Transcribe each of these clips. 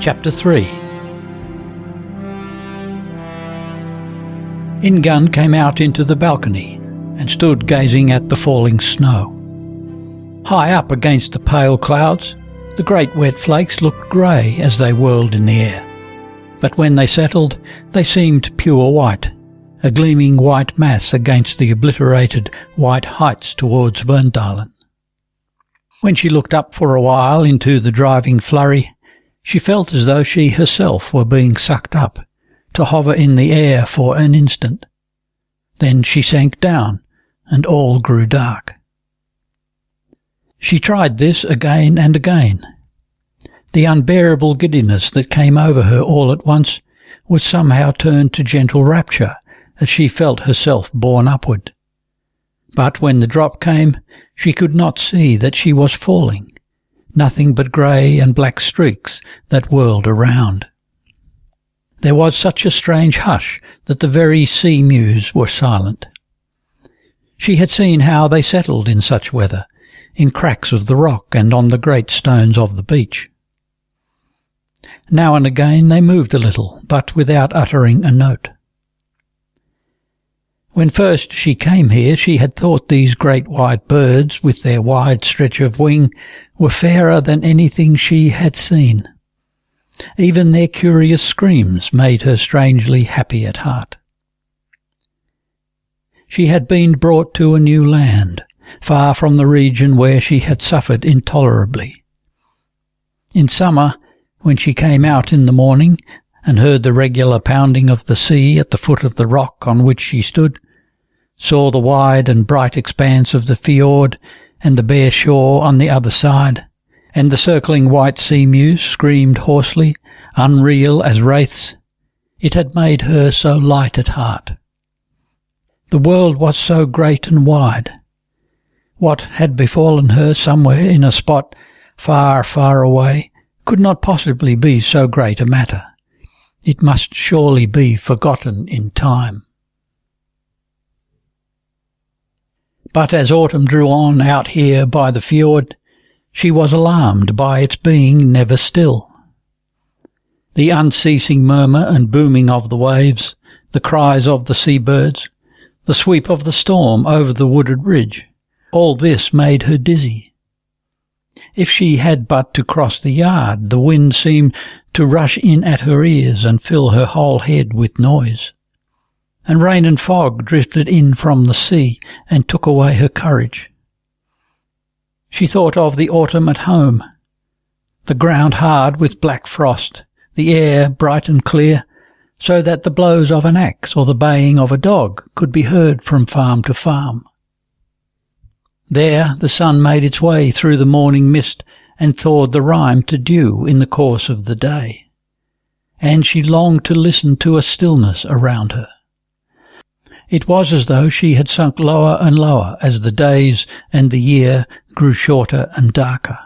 Chapter 3. Ingunn came out into the balcony and stood gazing at the falling snow. High up against the pale clouds, the great wet flakes looked grey as they whirled in the air, but when they settled, they seemed pure white, a gleaming white mass against the obliterated white heights towards Verndalen. When she looked up for a while into the driving flurry, she felt as though she herself were being sucked up, to hover in the air for an instant. Then she sank down, and all grew dark. She tried this again and again. The unbearable giddiness that came over her all at once was somehow turned to gentle rapture as she felt herself borne upward. But when the drop came, she could not see that she was falling, nothing but grey and black streaks that whirled around. There was such a strange hush that the very sea mews were silent. She had seen how they settled in such weather, in cracks of the rock and on the great stones of the beach. Now and again they moved a little, but without uttering a note. When first she came here, she had thought these great white birds, with their wide stretch of wing, were fairer than anything she had seen. Even their curious screams made her strangely happy at heart. She had been brought to a new land, far from the region where she had suffered intolerably. In summer, when she came out in the morning and heard the regular pounding of the sea at the foot of the rock on which she stood, saw the wide and bright expanse of the fjord and the bare shore on the other side, and the circling white sea mews screamed hoarsely, unreal as wraiths, it had made her so light at heart. The world was so great and wide. What had befallen her somewhere in a spot far, far away could not possibly be so great a matter. It must surely be forgotten in time. But as autumn drew on out here by the fjord, she was alarmed by its being never still. The unceasing murmur and booming of the waves, the cries of the seabirds, the sweep of the storm over the wooded ridge, all this made her dizzy. If she had but to cross the yard, the wind seemed to rush in at her ears and fill her whole head with noise. And rain and fog drifted in from the sea and took away her courage. She thought of the autumn at home, the ground hard with black frost, the air bright and clear, so that the blows of an axe or the baying of a dog could be heard from farm to farm. There the sun made its way through the morning mist and thawed the rime to dew in the course of the day, and she longed to listen to a stillness around her. It was as though she had sunk lower and lower as the days and the year grew shorter and darker.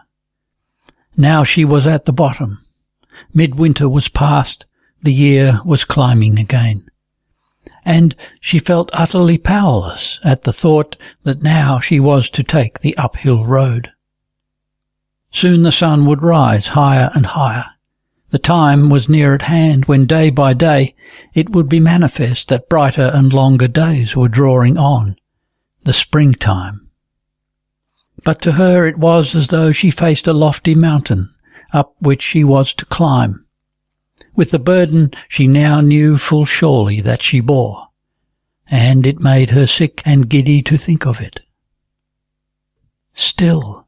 Now she was at the bottom. Midwinter was past, the year was climbing again. And she felt utterly powerless at the thought that now she was to take the uphill road. Soon the sun would rise higher and higher. The time was near at hand when day by day it would be manifest that brighter and longer days were drawing on, the springtime. But to her it was as though she faced a lofty mountain, up which she was to climb, with the burden she now knew full surely that she bore, and it made her sick and giddy to think of it. Still,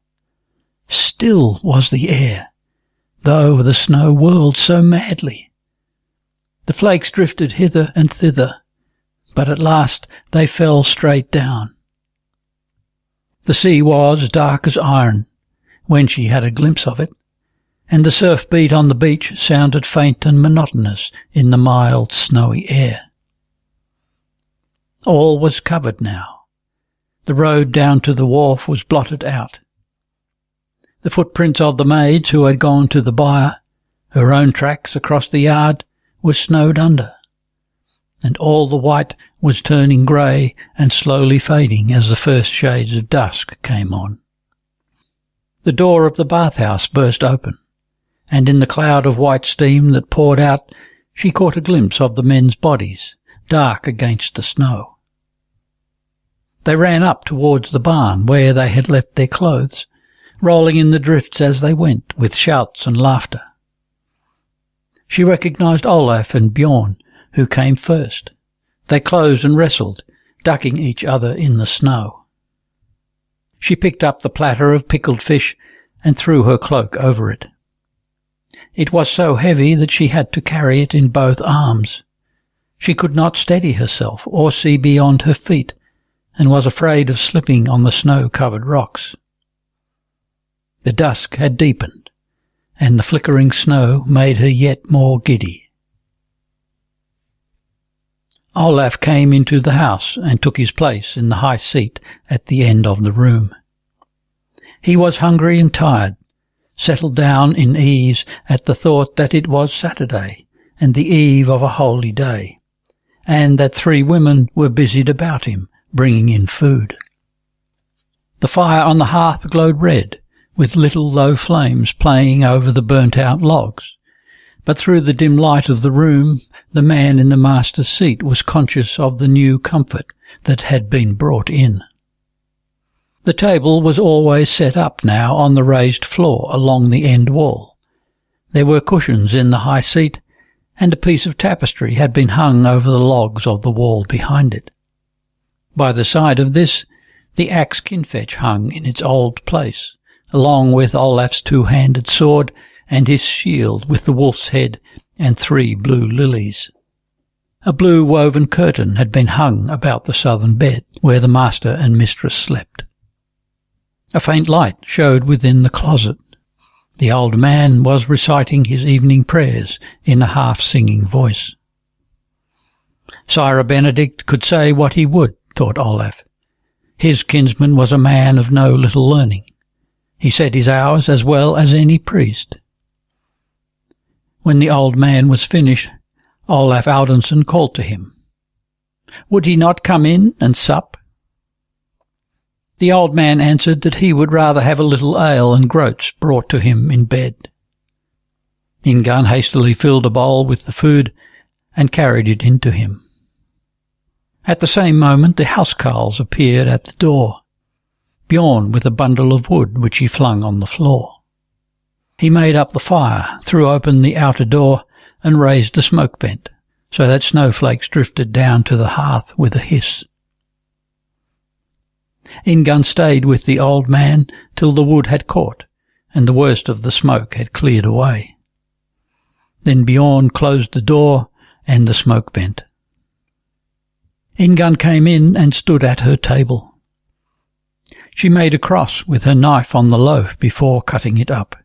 still was the air, though the snow whirled so madly. The flakes drifted hither and thither, but at last they fell straight down. The sea was dark as iron, when she had a glimpse of it, and the surf beat on the beach sounded faint and monotonous in the mild, snowy air. All was covered now. The road down to the wharf was blotted out. The footprints of the maids who had gone to the byre, her own tracks across the yard, were snowed under, and all the white was turning grey and slowly fading as the first shades of dusk came on. The door of the bath-house burst open, and in the cloud of white steam that poured out she caught a glimpse of the men's bodies, dark against the snow. They ran up towards the barn where they had left their clothes, rolling in the drifts as they went, with shouts and laughter. She recognized Olaf and Bjorn, who came first. They closed and wrestled, ducking each other in the snow. She picked up the platter of pickled fish and threw her cloak over it. It was so heavy that she had to carry it in both arms. She could not steady herself or see beyond her feet, and was afraid of slipping on the snow-covered rocks. The dusk had deepened, and the flickering snow made her yet more giddy. Olaf came into the house and took his place in the high seat at the end of the room. He was hungry and tired, settled down in ease at the thought that it was Saturday and the eve of a holy day, and that 3 women were busied about him, bringing in food. The fire on the hearth glowed red, with little low flames playing over the burnt-out logs, but through the dim light of the room the man in the master's seat was conscious of the new comfort that had been brought in. The table was always set up now on the raised floor along the end wall. There were cushions in the high seat, and a piece of tapestry had been hung over the logs of the wall behind it. By the side of this, the axe kinfetch hung in its old place, along with Olaf's 2-handed sword and his shield with the wolf's head and 3 blue lilies. A blue woven curtain had been hung about the southern bed, where the master and mistress slept. A faint light showed within the closet. The old man was reciting his evening prayers in a half-singing voice. Sire Benedict could say what he would, thought Olaf. His kinsman was a man of no little learning. He said his hours as well as any priest. When the old man was finished, Olav Audunsson called to him. Would he not come in and sup? The old man answered that he would rather have a little ale and groats brought to him in bed. Ingunn hastily filled a bowl with the food and carried it in to him. At the same moment the housecarls appeared at the door, Bjorn with a bundle of wood which he flung on the floor. He made up the fire, threw open the outer door, and raised the smoke vent, so that snowflakes drifted down to the hearth with a hiss. Ingunn stayed with the old man till the wood had caught, and the worst of the smoke had cleared away. Then Bjorn closed the door and the smoke vent. Ingunn came in and stood at her table. She made a cross with her knife on the loaf before cutting it up.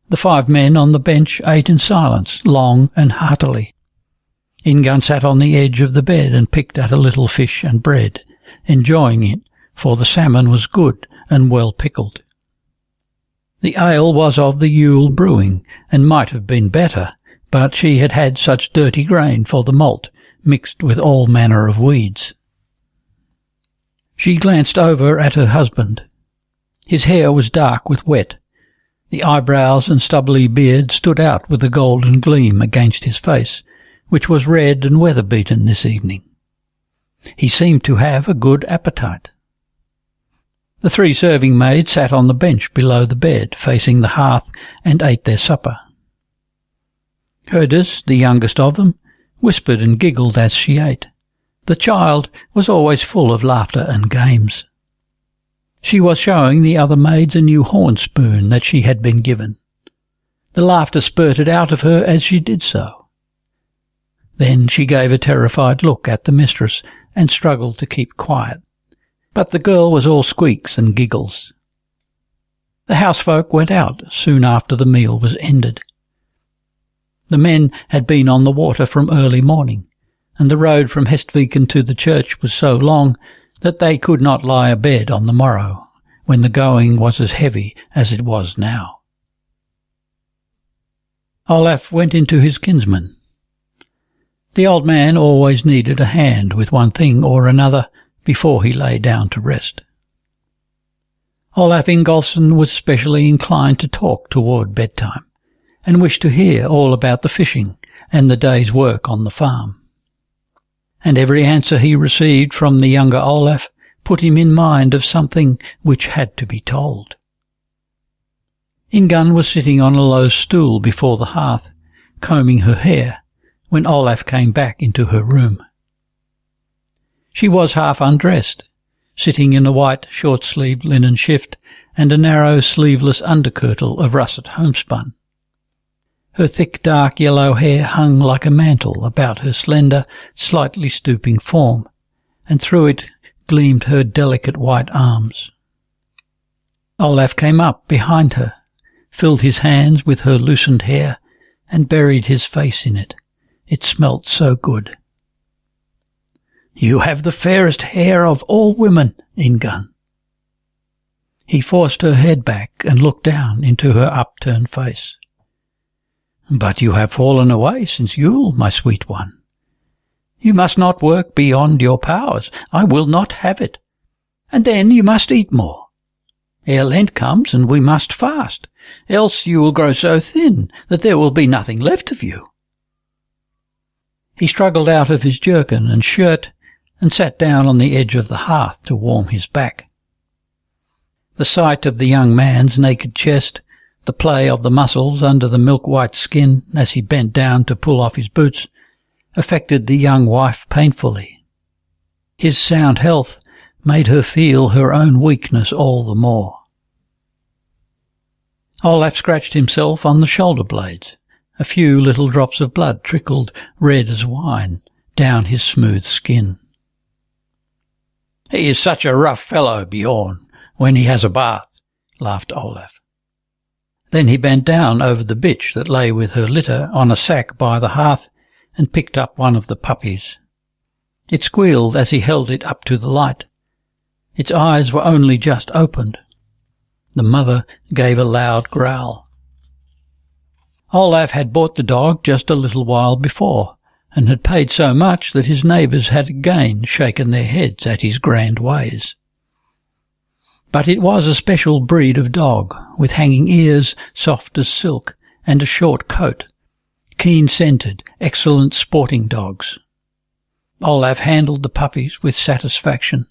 The 5 men on the bench ate in silence, long and heartily. Ingunn sat on the edge of the bed and picked at a little fish and bread, enjoying it, for the salmon was good and well pickled. The ale was of the Yule brewing, and might have been better, but she had had such dirty grain for the malt, mixed with all manner of weeds. She glanced over at her husband. His hair was dark with wet. The eyebrows and stubbly beard stood out with a golden gleam against his face, which was red and weather-beaten this evening. He seemed to have a good appetite. The 3 serving maids sat on the bench below the bed, facing the hearth, and ate their supper. Herdis, the youngest of them, whispered and giggled as she ate. The child was always full of laughter and games. She was showing the other maids a new horn spoon that she had been given. The laughter spurted out of her as she did so. Then she gave a terrified look at the mistress and struggled to keep quiet, but the girl was all squeaks and giggles. The housefolk went out soon after the meal was ended. The men had been on the water from early morning, and the road from Hestviken to the church was so long that they could not lie abed on the morrow, when the going was as heavy as it was now. Olaf went into his kinsman. The old man always needed a hand with one thing or another before he lay down to rest. Olav Ingolfsson was specially inclined to talk toward bedtime, and wished to hear all about the fishing and the day's work on the farm. And every answer he received from the younger Olaf put him in mind of something which had to be told. Ingunn was sitting on a low stool before the hearth, combing her hair, when Olaf came back into her room. She was half undressed, sitting in a white short-sleeved linen shift and a narrow sleeveless underkirtle of russet homespun. Her thick dark yellow hair hung like a mantle about her slender, slightly stooping form, and through it gleamed her delicate white arms. Olaf came up behind her, filled his hands with her loosened hair, and buried his face in it. It smelt so good. "You have the fairest hair of all women, Ingunn." He forced her head back and looked down into her upturned face. "But you have fallen away since Yule, my sweet one. You must not work beyond your powers. I will not have it. And then you must eat more. Ere Lent comes and we must fast, else you will grow so thin that there will be nothing left of you." He struggled out of his jerkin and shirt and sat down on the edge of the hearth to warm his back. The sight of the young man's naked chest, the play of the muscles under the milk-white skin as he bent down to pull off his boots, affected the young wife painfully. His sound health made her feel her own weakness all the more. Olaf scratched himself on the shoulder blades. A few little drops of blood trickled, red as wine, down his smooth skin. "He is such a rough fellow, Bjorn, when he has a bath," laughed Olaf. Then he bent down over the bitch that lay with her litter on a sack by the hearth and picked up one of the puppies. It squealed as he held it up to the light. Its eyes were only just opened. The mother gave a loud growl. Olaf had bought the dog just a little while before, and had paid so much that his neighbours had again shaken their heads at his grand ways. But it was a special breed of dog, with hanging ears soft as silk, and a short coat, keen-scented, excellent sporting dogs. Olaf handled the puppies with satisfaction.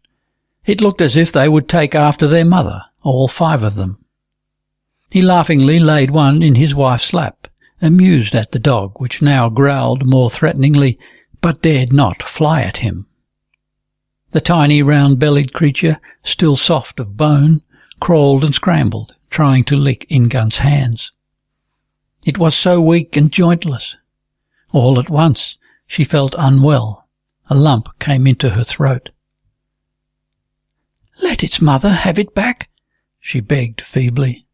It looked as if they would take after their mother, all 5 of them. He laughingly laid one in his wife's lap, amused at the dog, which now growled more threateningly, but dared not fly at him. The tiny round-bellied creature, still soft of bone, crawled and scrambled, trying to lick Ingunn's hands. It was so weak and jointless. All at once she felt unwell. A lump came into her throat. "Let its mother have it back," she begged feebly.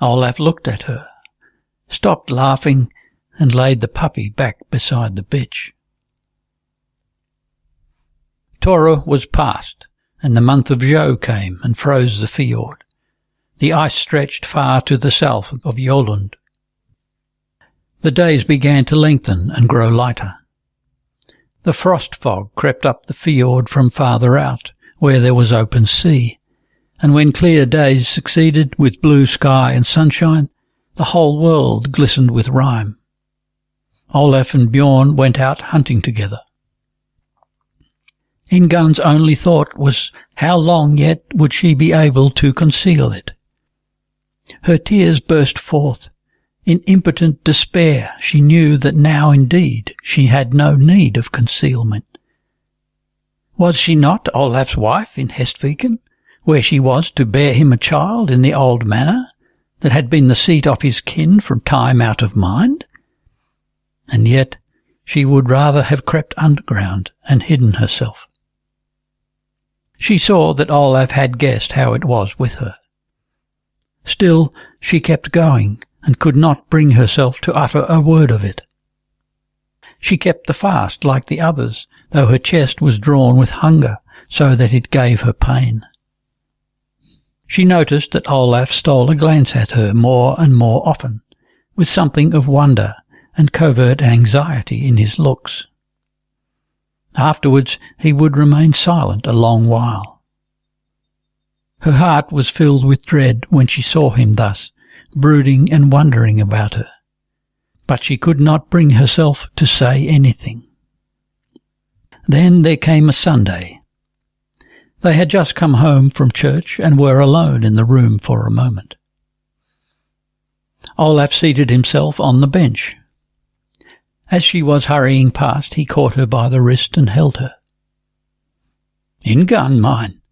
Olaf looked at her, stopped laughing, and laid the puppy back beside the bitch. Torre was past, and the month of Jo came and froze the fjord. The ice stretched far to the south of Jolund. The days began to lengthen and grow lighter. The frost fog crept up the fjord from farther out, where there was open sea, and when clear days succeeded with blue sky and sunshine, the whole world glistened with rime. Olaf and Bjorn went out hunting together. Ingunn's only thought was how long yet would she be able to conceal it. Her tears burst forth. In impotent despair she knew that now indeed she had no need of concealment. Was she not Olaf's wife in Hestviken, where she was to bear him a child in the old manor that had been the seat of his kin from time out of mind? And yet she would rather have crept underground and hidden herself. She saw that Olaf had guessed how it was with her. Still she kept going, and could not bring herself to utter a word of it. She kept the fast like the others, though her chest was drawn with hunger, so that it gave her pain. She noticed that Olaf stole a glance at her more and more often, with something of wonder and covert anxiety in his looks. Afterwards he would remain silent a long while. Her heart was filled with dread when she saw him thus, brooding and wondering about her, but she could not bring herself to say anything. Then there came a Sunday. They had just come home from church and were alone in the room for a moment. Olav seated himself on the bench. As she was hurrying past, he caught her by the wrist and held her. "Ingunn, mine,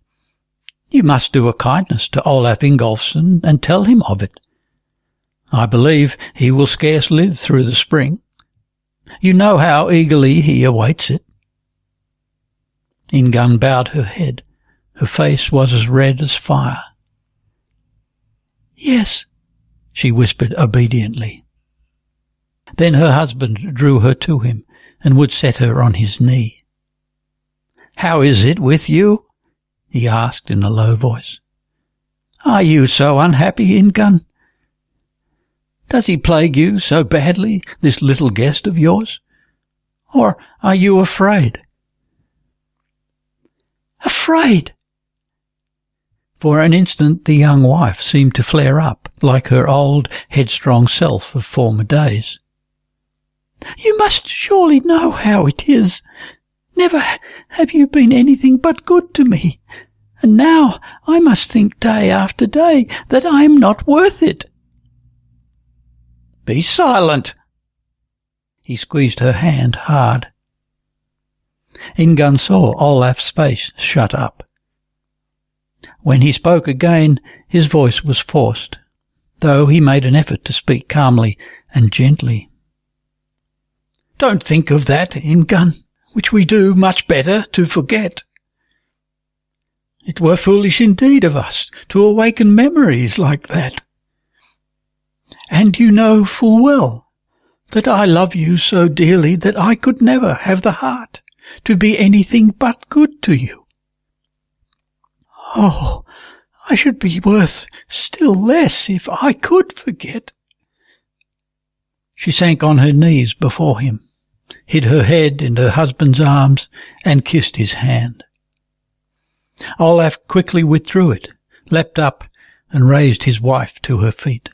you must do a kindness to Olav Ingolfsson and tell him of it. I believe he will scarce live through the spring. You know how eagerly he awaits it." Ingunn bowed her head. Her face was as red as fire. "Yes," she whispered obediently. Then her husband drew her to him and would set her on his knee. "How is it with you?" he asked in a low voice. "Are you so unhappy, Ingunn? Does he plague you so badly, this little guest of yours? Or are you afraid?" "Afraid!" For an instant the young wife seemed to flare up, like her old, headstrong self of former days. "You must surely know how it is. Never have you been anything but good to me, and now I must think day after day that I am not worth it." "Be silent!" He squeezed her hand hard. Ingunn saw Olaf's face shut up. When he spoke again, his voice was forced, though he made an effort to speak calmly and gently. "Don't think of that, Ingunn, which we do much better to forget. It were foolish indeed of us to awaken memories like that. And you know full well that I love you so dearly that I could never have the heart to be anything but good to you. Oh, I should be worth still less if I could forget." She sank on her knees before him, hid her head in her husband's arms, and kissed his hand. Olaf quickly withdrew it, leapt up, and raised his wife to her feet.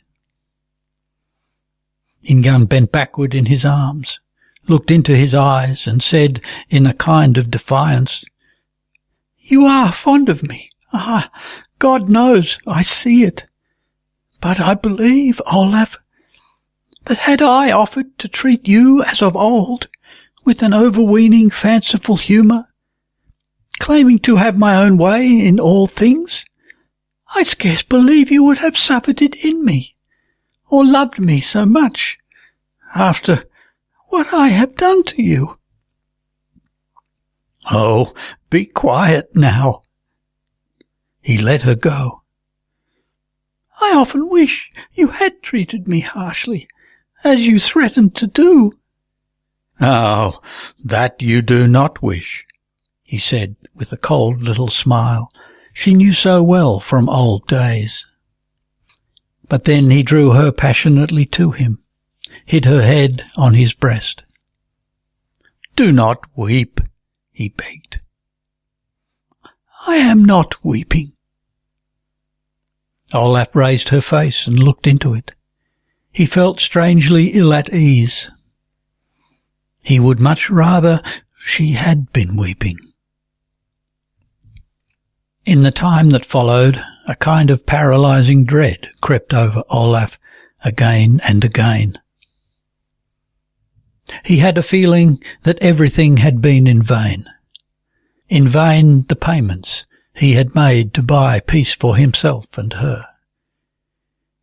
Ingunn bent backward in his arms, looked into his eyes, and said in a kind of defiance, "You are fond of me. Ah, God knows I see it. But I believe, Olav, that had I offered to treat you as of old, with an overweening fanciful humour, claiming to have my own way in all things, I scarce believe you would have suffered it in me, or loved me so much, after what I have done to you." "Oh, be quiet now." He let her go. "I often wish you had treated me harshly, as you threatened to do." "Oh, that you do not wish," he said with a cold little smile she knew so well from old days. But then he drew her passionately to him, hid her head on his breast. "Do not weep," he begged. "I am not weeping." Olaf raised her face and looked into it. He felt strangely ill at ease. He would much rather she had been weeping. In the time that followed, a kind of paralyzing dread crept over Olaf again and again. He had a feeling that everything had been in vain. In vain the payments he had made to buy peace for himself and her.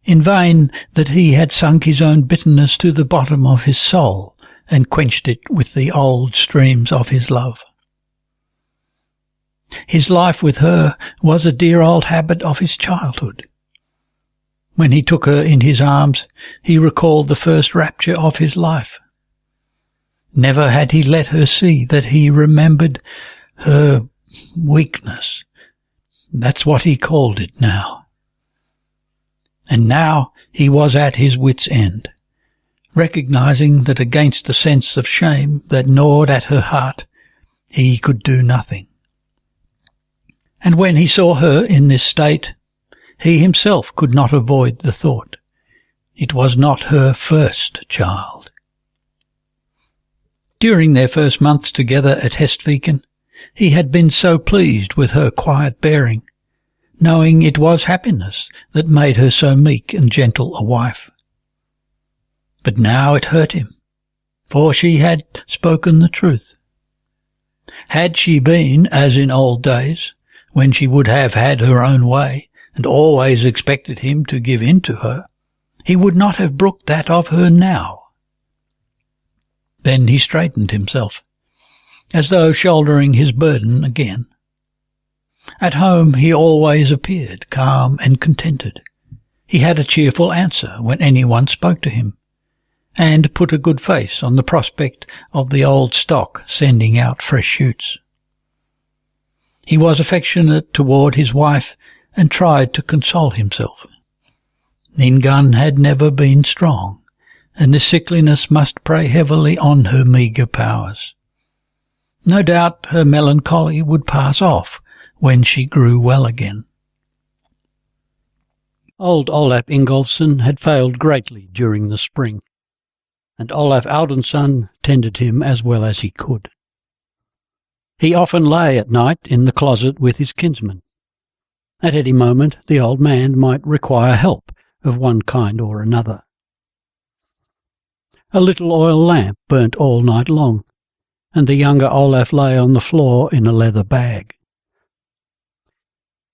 In vain that he had sunk his own bitterness to the bottom of his soul and quenched it with the old streams of his love. His life with her was a dear old habit of his childhood. When he took her in his arms, he recalled the first rapture of his life. Never had he let her see that he remembered her weakness. That's what he called it now. And now he was at his wit's end, recognizing that against the sense of shame that gnawed at her heart, he could do nothing. And when he saw her in this state, he himself could not avoid the thought, it was not her first child. During their first months together at Hestviken, he had been so pleased with her quiet bearing, knowing it was happiness that made her so meek and gentle a wife. But now it hurt him, for she had spoken the truth. Had she been as in old days, when she would have had her own way, and always expected him to give in to her, he would not have brooked that of her now. Then he straightened himself, as though shouldering his burden again. At home he always appeared calm and contented. He had a cheerful answer when anyone spoke to him, and put a good face on the prospect of the old stock sending out fresh shoots. He was affectionate toward his wife and tried to console himself. Ingunn had never been strong, and the sickliness must prey heavily on her meagre powers. No doubt her melancholy would pass off when she grew well again. Old Olav Ingolfsson had failed greatly during the spring, and Olav Audunsson tended him as well as he could. He often lay at night in the closet with his kinsman. At any moment the old man might require help of one kind or another. A little oil lamp burnt all night long, and the younger Olaf lay on the floor in a leather bag.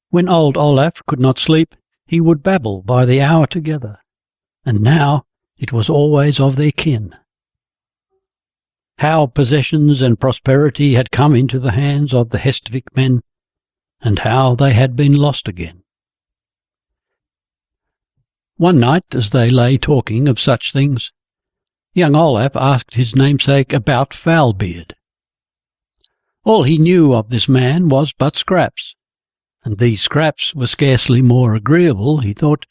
When old Olaf could not sleep, he would babble by the hour together, and now it was always of their kin. How possessions and prosperity had come into the hands of the Hestvik men, and how they had been lost again. One night, as they lay talking of such things, young Olaf asked his namesake about Foulbeard. All he knew of this man was but scraps, and these scraps were scarcely more agreeable, he thought,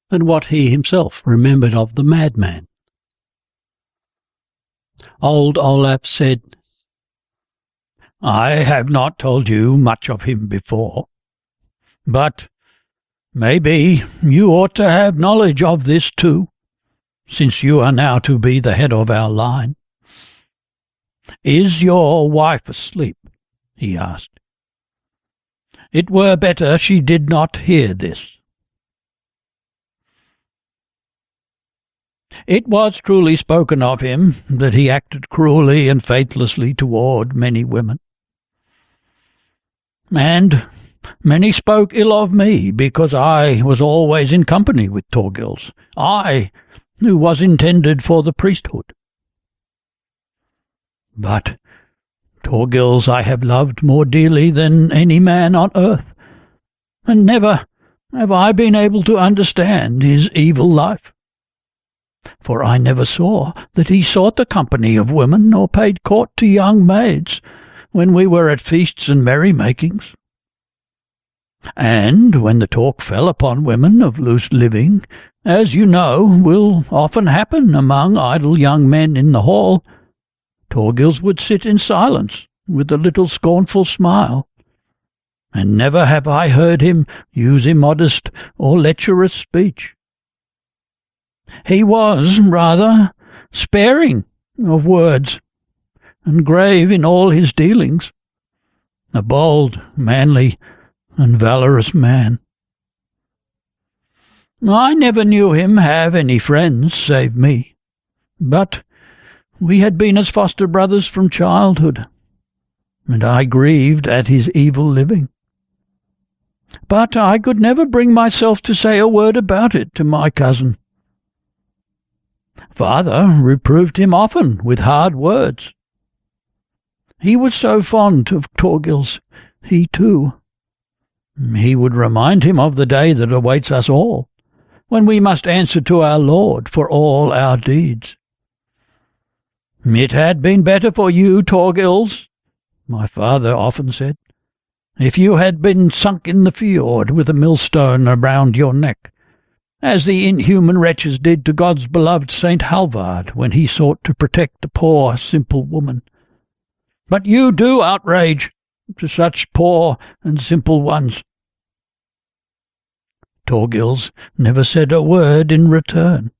than what he himself remembered of the madman. Old Olaf said, "I have not told you much of him before, but maybe you ought to have knowledge of this too, since you are now to be the head of our line. Is your wife asleep?" he asked. "It were better she did not hear this." It was truly spoken of him that he acted cruelly and faithlessly toward many women. And many spoke ill of me because I was always in company with Thorgils, I, who was intended for the priesthood. But Thorgils I have loved more dearly than any man on earth, and never have I been able to understand his evil life. For I never saw that he sought the company of women or paid court to young maids when we were at feasts and merry-makings. And when the talk fell upon women of loose living, as you know will often happen among idle young men in the hall, Thorgils would sit in silence with a little scornful smile, and never have I heard him use immodest or lecherous speech. He was rather sparing of words, and grave in all his dealings, a bold, manly, and valorous man. I never knew him have any friends save me, but we had been as foster brothers from childhood, and I grieved at his evil living. But I could never bring myself to say a word about it to my cousin. Father reproved him often with hard words. He was so fond of Thorgils, he too. He would remind him of the day that awaits us all, when we must answer to our Lord for all our deeds. "It had been better for you, Thorgils," my father often said, "if you had been sunk in the fjord with a millstone around your neck, as the inhuman wretches did to God's beloved Saint Halvard when he sought to protect a poor, simple woman. But you do outrage, to such poor and simple ones." Thorgils never said a word in return.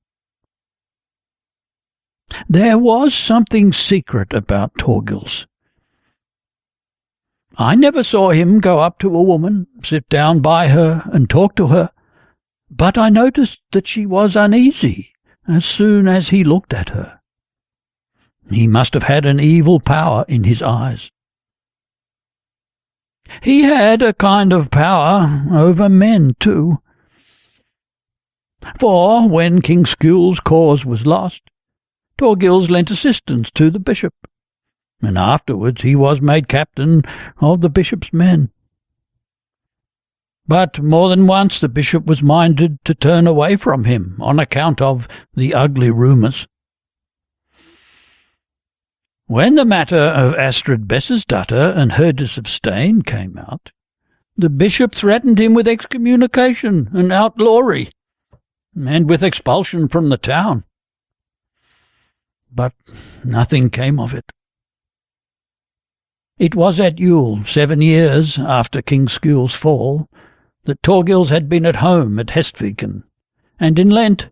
There was something secret about Thorgils. I never saw him go up to a woman, sit down by her, and talk to her, but I noticed that she was uneasy as soon as he looked at her. He must have had an evil power in his eyes. He had a kind of power over men, too. For when King Skjul's cause was lost, Thorgils lent assistance to the bishop, and afterwards he was made captain of the bishop's men. But more than once the bishop was minded to turn away from him on account of the ugly rumours. When the matter of Astrid Bessesdatter and Herdis of Stein came out, the bishop threatened him with excommunication and outlawry, and with expulsion from the town. But nothing came of it. It was at Yule, 7 years after King Skjul's fall, that Thorgils had been at home at Hestviken, and in Lent,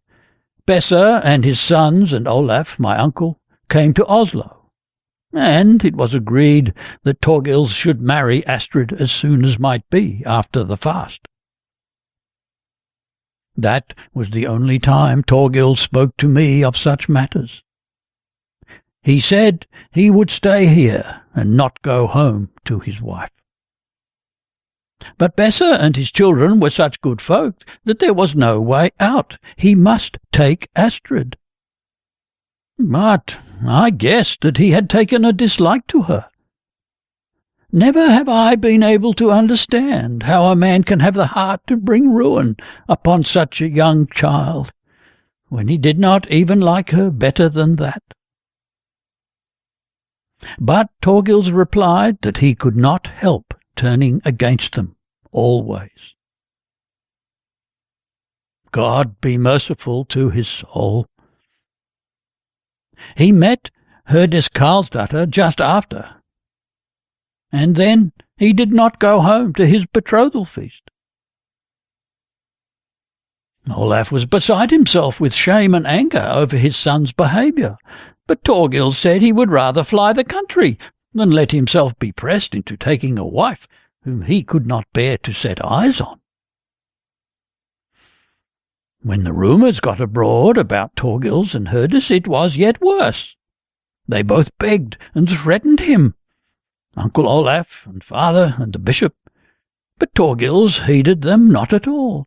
Bessa and his sons and Olaf, my uncle, came to Oslo, and it was agreed that Thorgils should marry Astrid as soon as might be after the fast. That was the only time Thorgils spoke to me of such matters. He said he would stay here and not go home to his wife. But Bessa and his children were such good folk that there was no way out. He must take Astrid. But I guessed that he had taken a dislike to her. Never have I been able to understand how a man can have the heart to bring ruin upon such a young child, when he did not even like her better than that. But Thorgils replied that he could not help turning against them always. God be merciful to his soul. He met Herdis Karlsdatter just after, and then he did not go home to his betrothal feast. Olaf was beside himself with shame and anger over his son's behaviour, but Thorgils said he would rather fly the country than let himself be pressed into taking a wife whom he could not bear to set eyes on. When the rumours got abroad about Thorgils and Herdis, it was yet worse. They both begged and threatened him, Uncle Olaf and father and the bishop, but Thorgils heeded them not at all.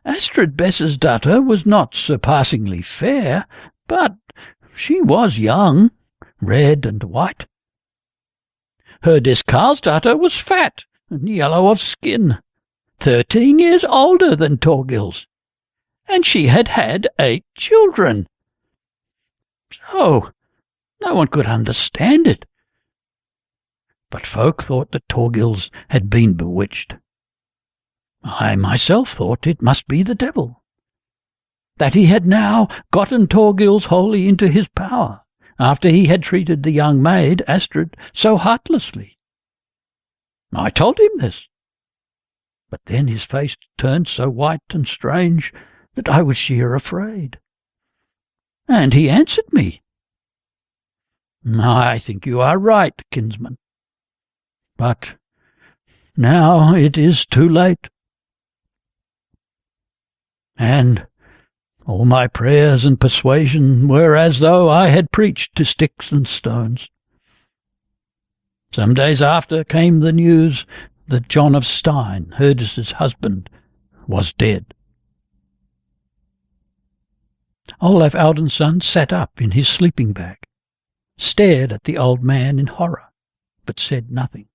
Astrid Bessesdatter was not surpassingly fair, but she was young, red and white. Herdis Karlsdatter was fat and yellow of skin, 13 years older than Thorgils, and she had had 8 children. So no one could understand it. But folk thought that Thorgils had been bewitched. I myself thought it must be the devil, that he had now gotten Thorgils wholly into his power, after he had treated the young maid, Astrid, so heartlessly. I told him this, but then his face turned so white and strange that I was sheer afraid. And he answered me, "I think you are right, kinsman, but now it is too late." And all my prayers and persuasion were as though I had preached to sticks and stones. Some days after came the news that John of Stein, Herdis's husband, was dead. Olav Audunsson sat up in his sleeping bag, stared at the old man in horror, but said nothing.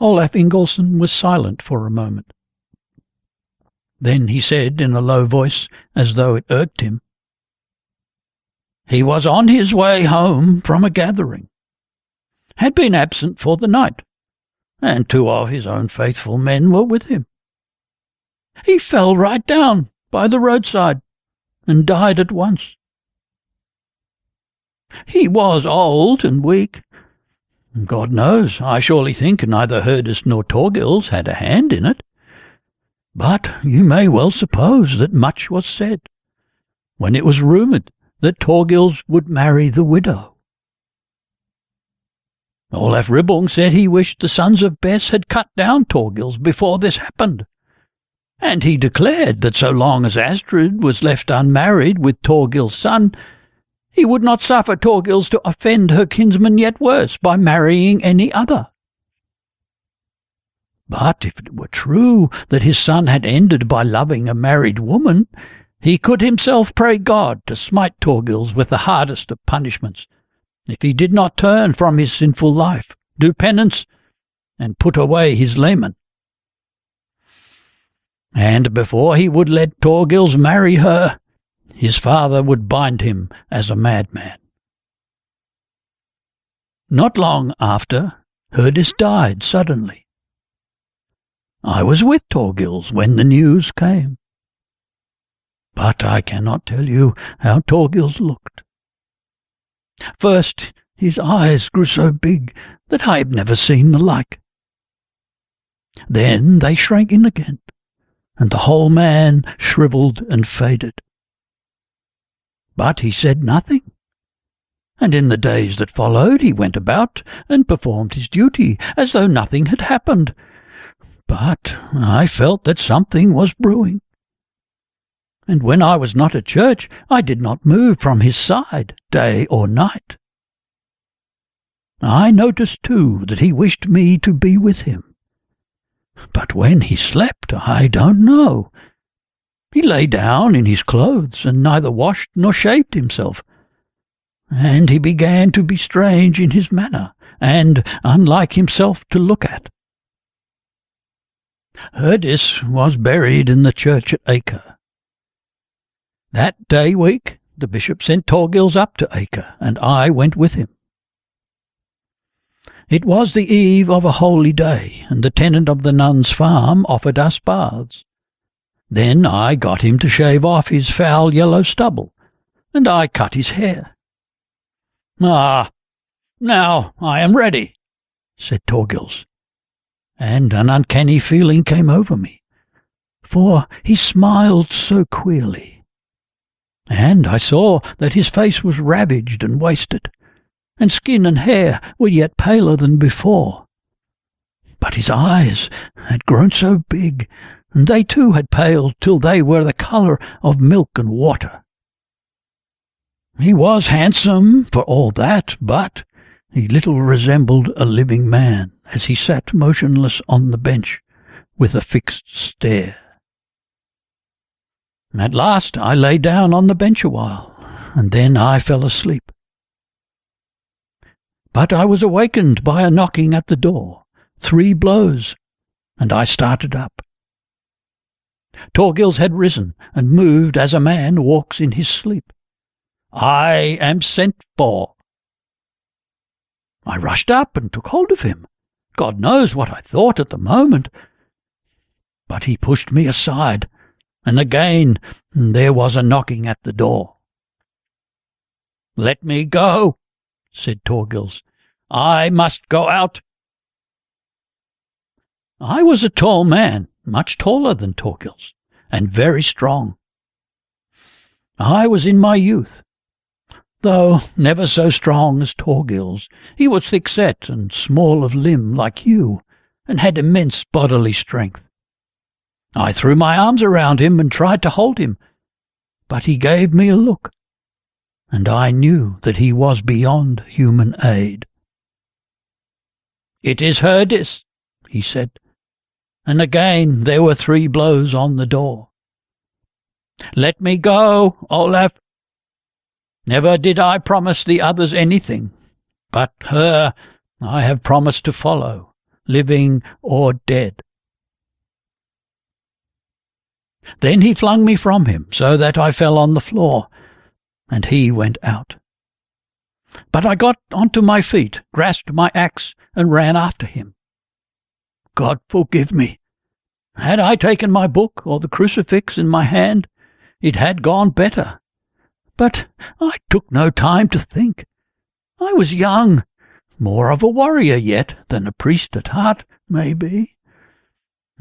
Olaf Ingolson was silent for a moment. Then he said in a low voice, as though it irked him, "He was on his way home from a gathering, had been absent for the night, and 2 of his own faithful men were with him. He fell right down by the roadside and died at once." He was old and weak. God knows, I surely think neither Herdis nor Thorgils had a hand in it. But you may well suppose that much was said, when it was rumoured that Thorgils would marry the widow. Olaf Ribbung said he wished the sons of Bess had cut down Thorgils before this happened, and he declared that so long as Astrid was left unmarried with Thorgils' son, he would not suffer Thorgils to offend her kinsman yet worse by marrying any other. But if it were true that his son had ended by loving a married woman, he could himself pray God to smite Thorgils with the hardest of punishments, if he did not turn from his sinful life, do penance, and put away his leman. And before he would let Thorgils marry her, his father would bind him as a madman. Not long after, Herdis died suddenly. I was with Thorgils when the news came, but I cannot tell you how Thorgils looked. First, his eyes grew so big that I have never seen the like. Then they shrank in again, and the whole man shrivelled and faded. But he said nothing, and in the days that followed he went about and performed his duty as though nothing had happened. But I felt that something was brewing, and when I was not at church I did not move from his side day or night. I noticed, too, that he wished me to be with him, but when he slept I don't know. He lay down in his clothes and neither washed nor shaved himself, and he began to be strange in his manner and unlike himself to look at. Herdis was buried in the church at Acre. That day week the bishop sent Thorgils up to Acre, and I went with him. It was the eve of a holy day, and the tenant of the nun's farm offered us baths. Then I got him to shave off his foul yellow stubble, and I cut his hair. "Ah, now I am ready," said Thorgils, and an uncanny feeling came over me, for he smiled so queerly, and I saw that his face was ravaged and wasted, and skin and hair were yet paler than before. But his eyes had grown so big, and they too had paled till they were the colour of milk and water. He was handsome for all that, but he little resembled a living man as he sat motionless on the bench with a fixed stare. At last I lay down on the bench a while, and then I fell asleep. But I was awakened by a knocking at the door, 3 blows, and I started up. Thorgils had risen and moved as a man walks in his sleep. "I am sent for." I rushed up and took hold of him. God knows what I thought at the moment. But he pushed me aside, and again there was a knocking at the door. "Let me go," said Thorgils. "I must go out." I was a tall man, much taller than Thorgils, and very strong. I was in my youth, though never so strong as Thorgils. He was thick-set and small of limb like you, and had immense bodily strength. I threw my arms around him and tried to hold him, but he gave me a look, and I knew that he was beyond human aid. "It is Herdis," he said, and again there were 3 blows on the door. "Let me go, Olaf. Never did I promise the others anything, but her I have promised to follow, living or dead." Then he flung me from him, so that I fell on the floor, and he went out. But I got onto my feet, grasped my axe, and ran after him. God forgive me. Had I taken my book or the crucifix in my hand, it had gone better. But I took no time to think, I was young, more of a warrior yet than a priest at heart, maybe.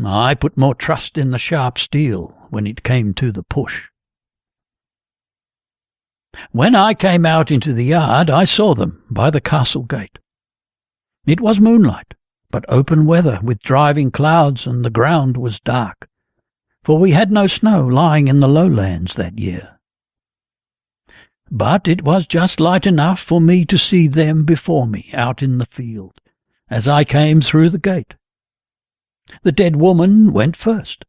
I put more trust in the sharp steel when it came to the push. When I came out into the yard, I saw them by the castle gate. It was moonlight, but open weather with driving clouds, and the ground was dark, for we had no snow lying in the lowlands that year. But it was just light enough for me to see them before me out in the field, as I came through the gate. The dead woman went first,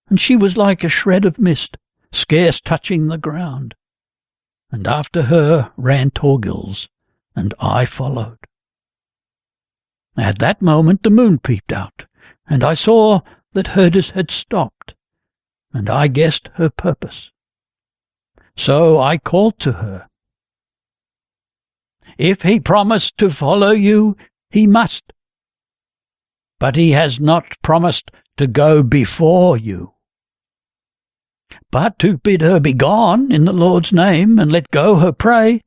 and she was like a shred of mist, scarce touching the ground. And after her ran Thorgils, and I followed. At that moment the moon peeped out, and I saw that Herdis had stopped, and I guessed her purpose. So I called to her. If he promised to follow you, he must. But he has not promised to go before you. But to bid her begone in the Lord's name and let go her prey,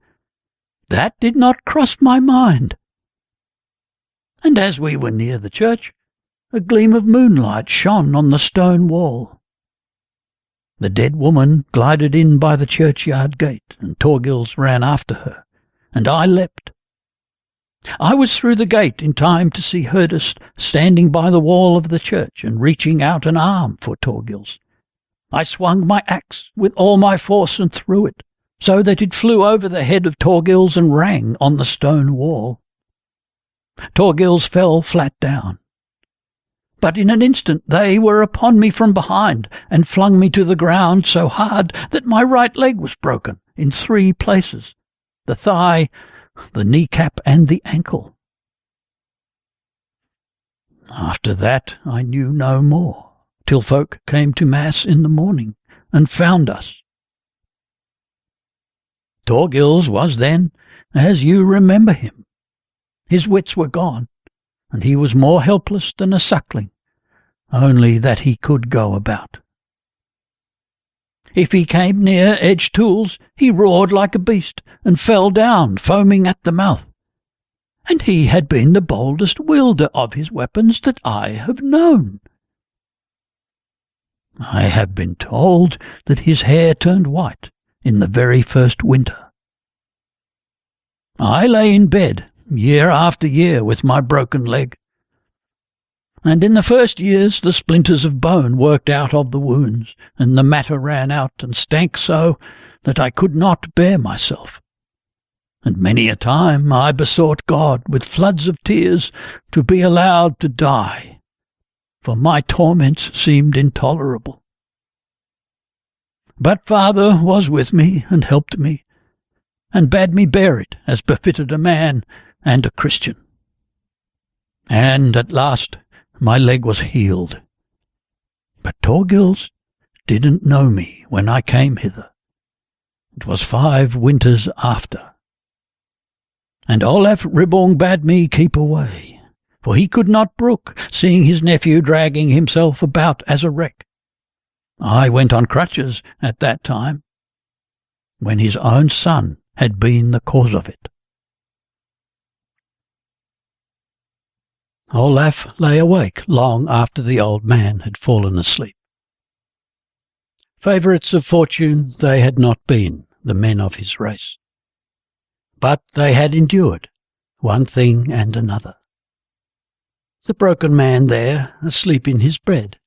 that did not cross my mind. And as we were near the church, a gleam of moonlight shone on the stone wall. The dead woman glided in by the churchyard gate, and Thorgils ran after her, and I leapt. I was through the gate in time to see Herdis standing by the wall of the church and reaching out an arm for Thorgils. I swung my axe with all my force and threw it, so that it flew over the head of Thorgils and rang on the stone wall. Thorgils fell flat down. But in an instant they were upon me from behind, and flung me to the ground so hard that my right leg was broken in 3 places, the thigh, the kneecap, and the ankle. After that I knew no more, till folk came to Mass in the morning, and found us. Thorgils was then, as you remember him. His wits were gone, and he was more helpless than a suckling, only that he could go about. If he came near edged tools, he roared like a beast, and fell down, foaming at the mouth. And he had been the boldest wielder of his weapons that I have known. I have been told that his hair turned white in the very first winter. I lay in bed year after year with my broken leg, and in the first years the splinters of bone worked out of the wounds, and the matter ran out and stank so that I could not bear myself. And many a time I besought God with floods of tears to be allowed to die, for my torments seemed intolerable. But Father was with me and helped me, and bade me bear it as befitted a man and a Christian. And at last my leg was healed. But Thorgils didn't know me when I came hither. It was 5 winters after. And Olaf Ribbong bade me keep away, for he could not brook seeing his nephew dragging himself about as a wreck. I went on crutches at that time, when his own son had been the cause of it. Olaf lay awake long after the old man had fallen asleep. Favourites of fortune they had not been, the men of his race. But they had endured one thing and another. The broken man there, asleep in his bed.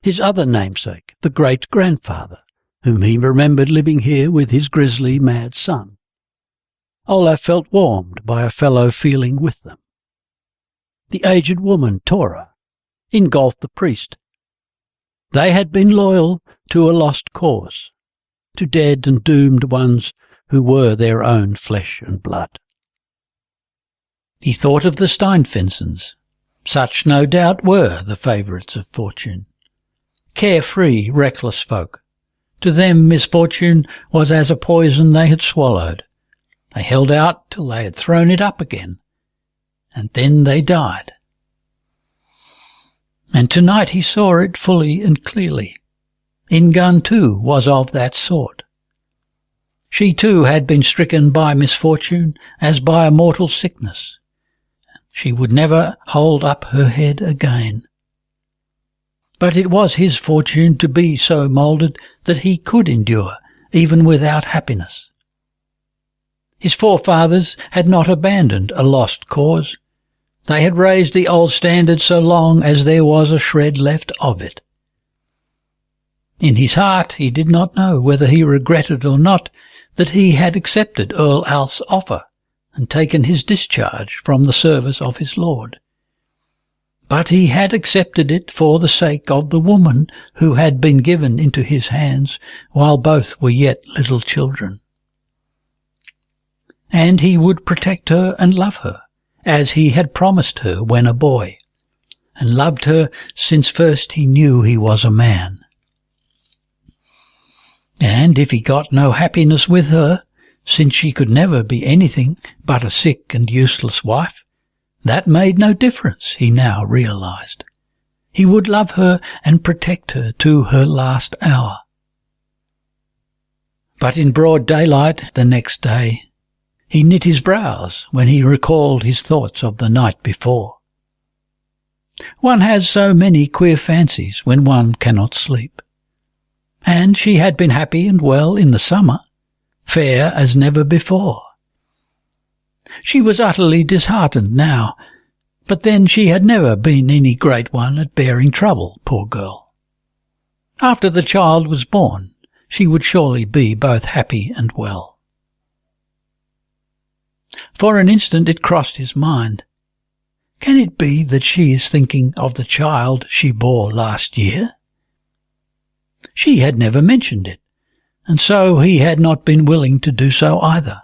His other namesake, the great-grandfather, whom he remembered living here with his grisly, mad son. Olaf felt warmed by a fellow feeling with them. The aged woman, Tora, Ingolf the priest. They had been loyal to a lost cause, to dead and doomed ones who were their own flesh and blood. He thought of the Steinfinnsons. Such, no doubt, were the favourites of fortune. Carefree, reckless folk. To them misfortune was as a poison they had swallowed. They held out till they had thrown it up again, and then they died. And tonight he saw it fully and clearly. Ingunn, too, was of that sort. She too had been stricken by misfortune as by a mortal sickness. She would never hold up her head again. But it was his fortune to be so moulded that he could endure, even without happiness. His forefathers had not abandoned a lost cause. They had raised the old standard so long as there was a shred left of it. In his heart he did not know whether he regretted or not that he had accepted Earl Alf's offer and taken his discharge from the service of his lord. But he had accepted it for the sake of the woman who had been given into his hands while both were yet little children. And he would protect her and love her, as he had promised her when a boy, and loved her since first he knew he was a man. And if he got no happiness with her, since she could never be anything but a sick and useless wife, that made no difference, he now realized. He would love her and protect her to her last hour. But in broad daylight the next day, he knit his brows when he recalled his thoughts of the night before. One has so many queer fancies when one cannot sleep. And she had been happy and well in the summer, fair as never before. She was utterly disheartened now, but then she had never been any great one at bearing trouble, poor girl. After the child was born, she would surely be both happy and well. For an instant it crossed his mind. Can it be that she is thinking of the child she bore last year? She had never mentioned it, and so he had not been willing to do so either.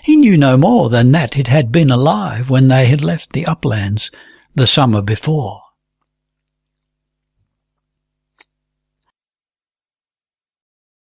He knew no more than that it had been alive when they had left the uplands the summer before.